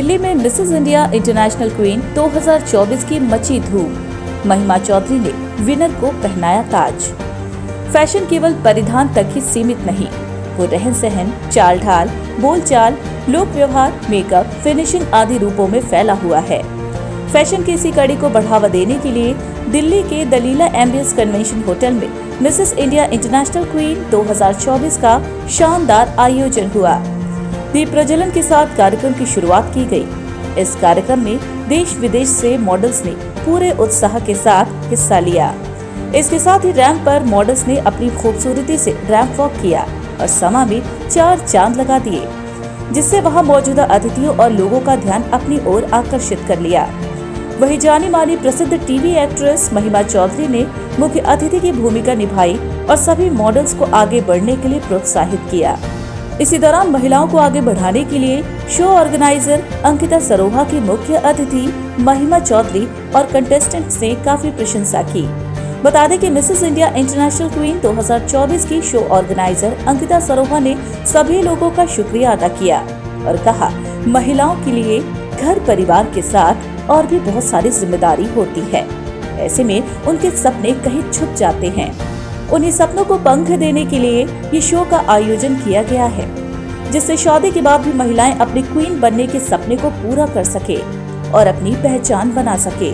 दिल्ली में Mrs India international queen 2024 की मची धूम। महिमा चौधरी ने विनर को पहनाया ताज। फैशन केवल परिधान तक ही सीमित नहीं, वो रहन सहन, चाल ढाल, बोलचाल, लोक व्यवहार, मेकअप, फिनिशिंग आदि रूपों में फैला हुआ है। फैशन की इसी कड़ी को बढ़ावा देने के लिए दिल्ली के दलीला एम्बियंस कन्वेंशन होटल में मिसेस इंडिया इंटरनेशनल क्वीन 2024 का शानदार आयोजन हुआ। दीप प्रज्वलन के साथ कार्यक्रम की शुरुआत की गई। इस कार्यक्रम में देश विदेश से मॉडल्स ने पूरे उत्साह के साथ हिस्सा लिया। इसके साथ ही रैंप पर मॉडल्स ने अपनी खूबसूरती से रैंप वॉक किया और समा में 4 चांद लगा दिए, जिससे वहां मौजूदा अतिथियों और लोगों का ध्यान अपनी ओर आकर्षित कर लिया। वहीं जानी मानी प्रसिद्ध टीवी एक्ट्रेस महिमा चौधरी ने मुख्य अतिथि की भूमिका निभाई और सभी मॉडल्स को आगे बढ़ने के लिए प्रोत्साहित किया। इसी दौरान महिलाओं को आगे बढ़ाने के लिए शो ऑर्गेनाइजर अंकिता सरोहा की मुख्य अतिथि महिमा चौधरी और कंटेस्टेंट्स ने काफी प्रशंसा की। बता दें कि मिसेस इंडिया इंटरनेशनल क्वीन 2024 की शो ऑर्गेनाइजर अंकिता सरोहा ने सभी लोगों का शुक्रिया अदा किया और कहा, महिलाओं के लिए घर परिवार के साथ और भी बहुत सारी जिम्मेदारी होती है। ऐसे में उनके सपने कहीं छुप जाते हैं। उन्हीं सपनों को पंख देने के लिए ये शो का आयोजन किया गया है, जिससे शादी के बाद भी महिलाएं अपनी क्वीन बनने के सपने को पूरा कर सके और अपनी पहचान बना सके।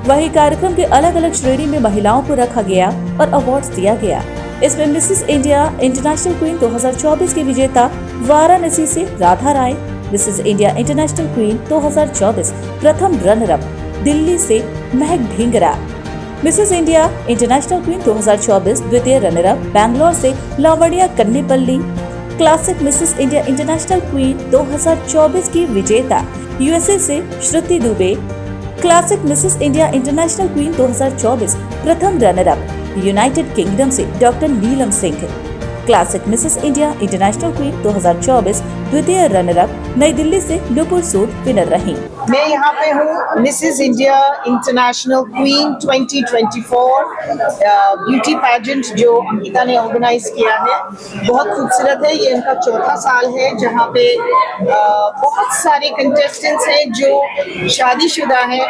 वहीं कार्यक्रम के अलग अलग श्रेणी में महिलाओं को रखा गया और अवार्ड्स दिया गया। इसमें मिसेस इंडिया इंटरनेशनल क्वीन 2024 के विजेता वाराणसी से Radha Rai, Mrs India international queen 2024 प्रथम रनर अप दिल्ली से Mehak Dhingra, Mrs India international queen 2024 द्वितीय रनर अप बैंगलोर से Lavanya Kannipalli, classic Mrs India international queen 2024 की विजेता यूएसए से Shruti Dubey, classic Mrs India international queen 2024 प्रथम रनर अप यूनाइटेड किंगडम से doctor Neelam Singh, classic Mrs India international queen 2024 द्वितीय रनर अप नई दिल्ली से नुपुर सूद विनर रही। मैं यहाँ पे हूँ Mrs India international queen 2024 beauty pageant जो अंकिता ने ऑर्गेनाइज किया है। बहुत खूबसूरत है। ये इनका चौथा साल है जहाँ पे बहुत सारे कंटेस्टेंट्स हैं जो शादीशुदा हैं।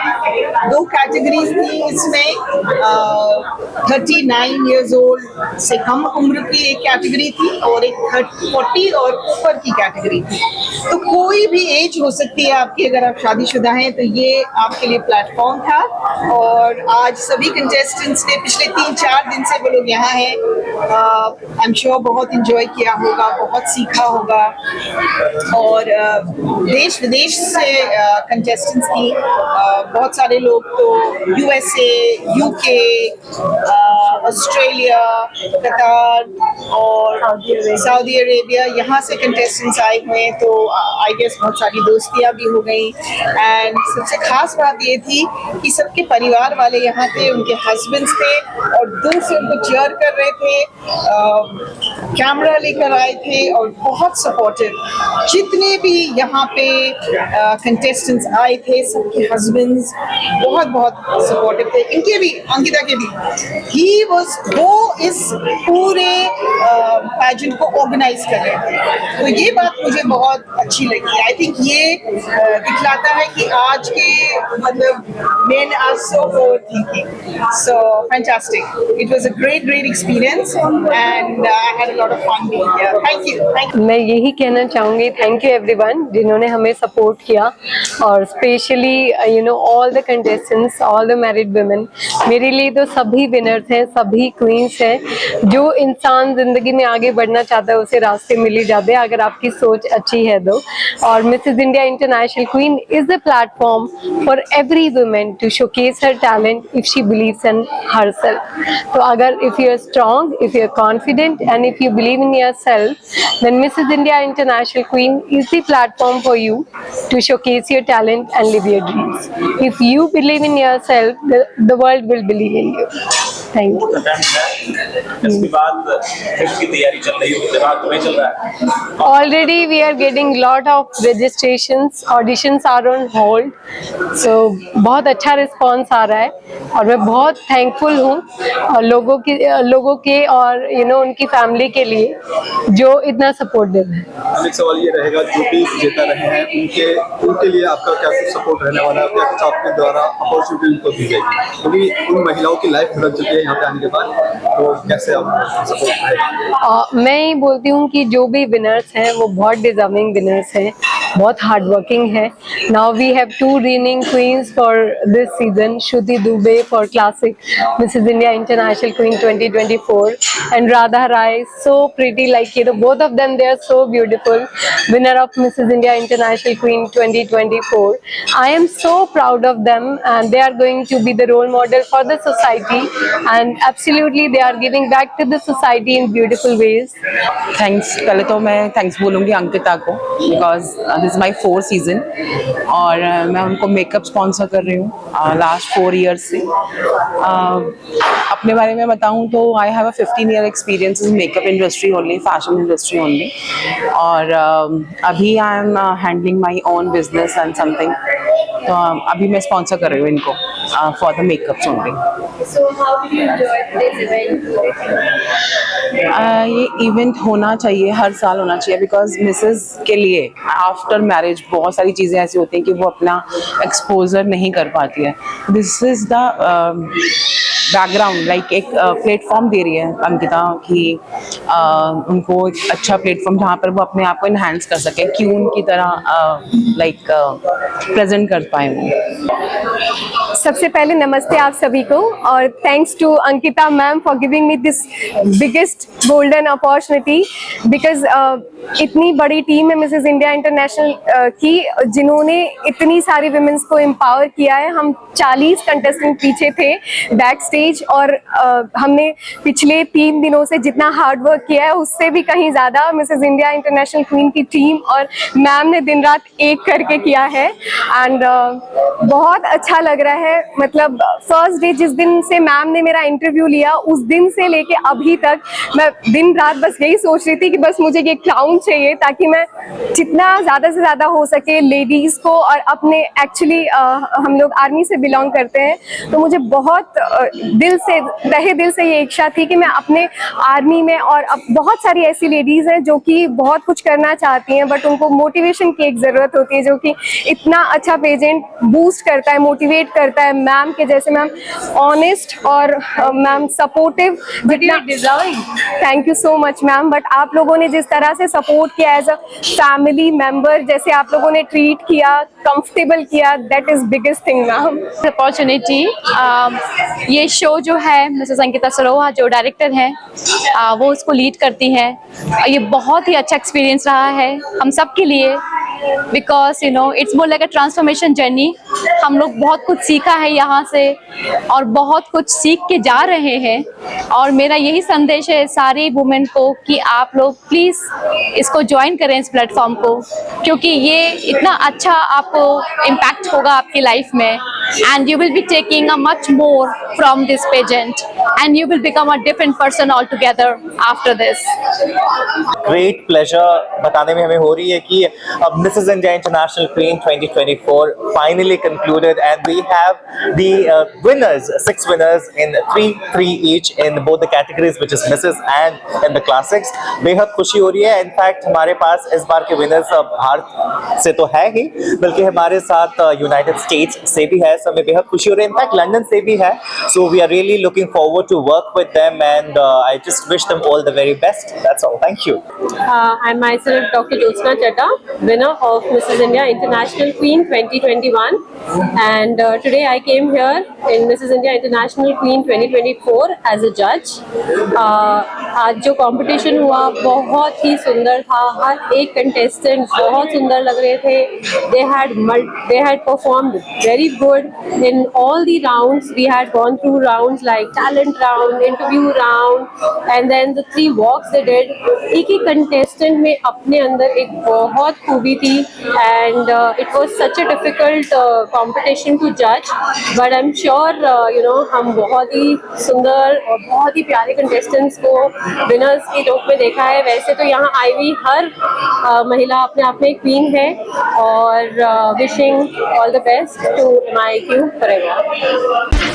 2 कैटेगरीज थी इसमें, 39 इयर्स ओल्ड से कम उम्र की एक कैटेगरी थी और एक 40 और ऊपर की कैटेगरी थी। तो कोई भी एज हो सकती है आपकी, अगर आप शादीशुदा हैं तो ये आपके लिए प्लेटफॉर्म था। और आज सभी कंटेस्टेंट्स ने पिछले 3-4 दिन से वो लोग यहाँ हैं। आई एम श्योर बहुत इंजॉय किया होगा, बहुत सीखा होगा। और देश विदेश से कंटेस्टेंट्स थी। बहुत सारे लोग तो यूएसए, यूके, ऑस्ट्रेलिया, कतार और सऊदी अरेबिया यहाँ से कंटेस्टेंट्स आए हुए हैं। तो आई गेस बहुत सारी दोस्तियाँ भी हो गई। एंड सबसे खास बात ये थी कि सबके परिवार वाले यहाँ थे, उनके हस्बैंड्स थे और दूर से उनको चीयर कर रहे थे, कैमरा लेकर आए थे और बहुत सपोर्टिव। जितने भी यहाँ पे कंटेस्टेंट्स आए थे सबके हस्बैंड्स बहुत बहुत सपोर्टिव थे। इनके भी, अंकिता के भी। वो इस पूरे पैजेंट को ऑर्गेनाइज कर रहे थे। तो ये बात मुझे बहुत अच्छी लगी। आई थिंक ये दिखलाता है कि आज के मतलब men are so forward thinking. So fantastic. It was a great experience and I had a lot of fun being here. Thank you. मैं यही कहना चाहूँगी, थैंक यू एवरीवन जिन्होंने हमें सपोर्ट किया और specially all the contestants, all the married women. मेरे लिए तो सभी विनर्स हैं, सभी क्वींस हैं। जो इंसान जिंदगी में आगे बढ़ना चाहता है उसे रास्ते मिल ही जाते हैं अगर आपकी सोच अच्छी है तो। और Mrs India international queen is the platform for every women to showcase her talent if she believes in herself. तो अगर if you are strong, if you are confident and if you believe in yourself, then Mrs. India International Queen is the platform for you to showcase your talent and live your dreams. If you believe in yourself, the world will believe in you. Thank you. इसके बाद fifth की तैयारी चल रही है, दिमाग तुम्हें चल रहा है? Already we are getting lot of registrations, auditions are on hold, so बहुत अच्छा रिस्पॉन्स आ रहा है और मैं बहुत थैंकफुल हूँ लोगों के और उनकी फैमिली के लिए जो इतना सपोर्ट दे रहे हैं। एक सवाल ये रहेगा, जो भी विजेता रहे हैं उनके लिए आपका क्या कुछ सपोर्ट रहने वाला है, क्या कुछ आपके द्वारा अपॉर्चुनिटी उनको दी जाएगी, क्योंकि उन महिलाओं की लाइफ बदल चुकी है यहाँ पे आने के बाद, तो कैसे आप सपोर्ट करेंगे? मैं ही बोलती हूँ कि जो भी विनर्स हैं वो बहुत डिजर्विंग विनर्स हैं, बहुत हार्ड वर्किंग है। Now we have 2 reigning queens for this season, Shruti Dubey for Classic Mrs. India International Queen 2024 and Radha Rai, so pretty, like both of them, they are so beautiful, winner of Mrs. India International Queen 2024. I am so proud of them and they are going to be the role model for the society and absolutely they are giving back to the society in beautiful ways. Thanks, पहले तो मैं thanks बोलूँगी अंकिता को, because this is my 4th season और मैं उनको makeup sponsor कर रही हूँ लास्ट 4 ईयर्स से। अपने बारे में बताऊँ तो I have a 15 year experience in makeup industry only, fashion industry only, और अभी I am handling my own business and something, तो अभी मैं स्पॉन्सर कर रही हूँ इनको for the makeups only. So how did you enjoy this event? ये इवेंट होना चाहिए, हर साल होना चाहिए, बिकॉज मिसेस के लिए आफ्टर मैरिज बहुत सारी चीज़ें ऐसी होती हैं कि वो अपना एक्सपोजर नहीं कर पाती है। This is the background, like एक प्लेटफॉर्म दे रही है अंकिता कि उनको एक अच्छा प्लेटफॉर्म जहाँ पर वो अपने आप को इन्हांस कर सके, क्यून की तरह लाइक प्रेजेंट कर पाए वो। सबसे पहले नमस्ते आप सभी को और thanks to Ankita ma'am for giving me this biggest golden opportunity, because इतनी बड़ी टीम है मिसेस इंडिया इंटरनेशनल की जिन्होंने इतनी सारी विमेंस को एम्पावर किया है। हम 40 कंटेस्टेंट पीछे थे बैक स्टेज और हमने पिछले 3 दिनों से जितना हार्ड वर्क किया है उससे भी कहीं ज़्यादा मिसेस इंडिया इंटरनेशनल क्वीन की टीम और मैम ने दिन रात एक करके किया है एंड बहुत अच्छा लग रहा है। मतलब फर्स्ट डे जिस दिन से मैम ने मेरा इंटरव्यू लिया उस दिन से लेके अभी तक मैं दिन रात बस यही सोच रही थी कि बस मुझे ये क्राउन चाहिए ताकि मैं जितना ज़्यादा से ज़्यादा हो सके लेडीज़ को और अपने एक्चुअली हम लोग आर्मी से बिलोंग करते हैं तो मुझे बहुत दिल से तहे दिल से ये इच्छा थी कि मैं अपने आर्मी में और बहुत सारी ऐसी लेडीज़ हैं जो कि बहुत कुछ करना चाहती हैं बट उनको मोटिवेशन की एक ज़रूरत होती है जो कि इतना अच्छा पेजेंट बूस्ट करता है, मोटिवेट करता है। मैम के जैसे मैम ऑनेस्ट और ma'am supportive, thank you so much ma'am. But आप लोगों ने जिस तरह से सपोर्ट किया एज अ फैमिली मेंबर, जैसे आप लोगों ने ट्रीट किया, कंफर्टेबल किया, that is biggest thing ma'am. Opportunity, ये शो जो है मिसेस अंकिता सरोहा जो डायरेक्टर हैं वो उसको लीड करती हैं। ये बहुत ही अच्छा एक्सपीरियंस रहा है हम सब के लिए because you know it's more like a transformation journey. हम लोग बहुत कुछ सीखा है यहाँ से और बहुत कुछ सीख के जा रहे हैं और मेरा यही संदेश है सारी वुमेन को कि आप लोग प्लीज़ इसको ज्वाइन करें इस प्लेटफॉर्म को, क्योंकि ये इतना अच्छा आपको इम्पैक्ट होगा आपकी लाइफ में and you will be taking a much more from this pageant and you will become a different person all together after this. Great pleasure बताने में हमें हो रही है कि Mrs. India International Queen 2024 finally concluded and we have the winners, 6 winners in 3 each in both the categories which is Mrs. and in the Classics। बेहद खुशी हो रही है। इनफैक्ट हमारे पास इस बार के विनर्स भारत से तो है ही बल्कि हमारे साथ यूनाइटेड स्टेट्स से भी है, सो हमें बेहद खुशी हो रही है। इनफैक्ट लंदन से भी है, so we are really looking forward to work with them and I just wish them all the very best. That's all, thank you. I'm myself Dr. Jyotsna Chadha, winner of Mrs. India International Queen 2021 and today I came here in Mrs. India International Queen 2024 as a judge। आज जो competition हुआ बहुत ही सुंदर था, हर एक contestant बहुत सुंदर लग रहे थे। They had performed very good good. In all the rounds, we had gone through rounds like talent round, interview round, and then the 3 walks they did. एक ही contestant में अपने अंदर एक बहुत खूबी थी, and it was such a difficult competition to judge. But I'm sure हम बहुत ही सुंदर और बहुत ही प्यारे contestants को winners की टोप में देखा है. वैसे तो यहाँ आई हुई हर महिला अपने आप में क्वीन है, और wishing all the best to MIQ forever.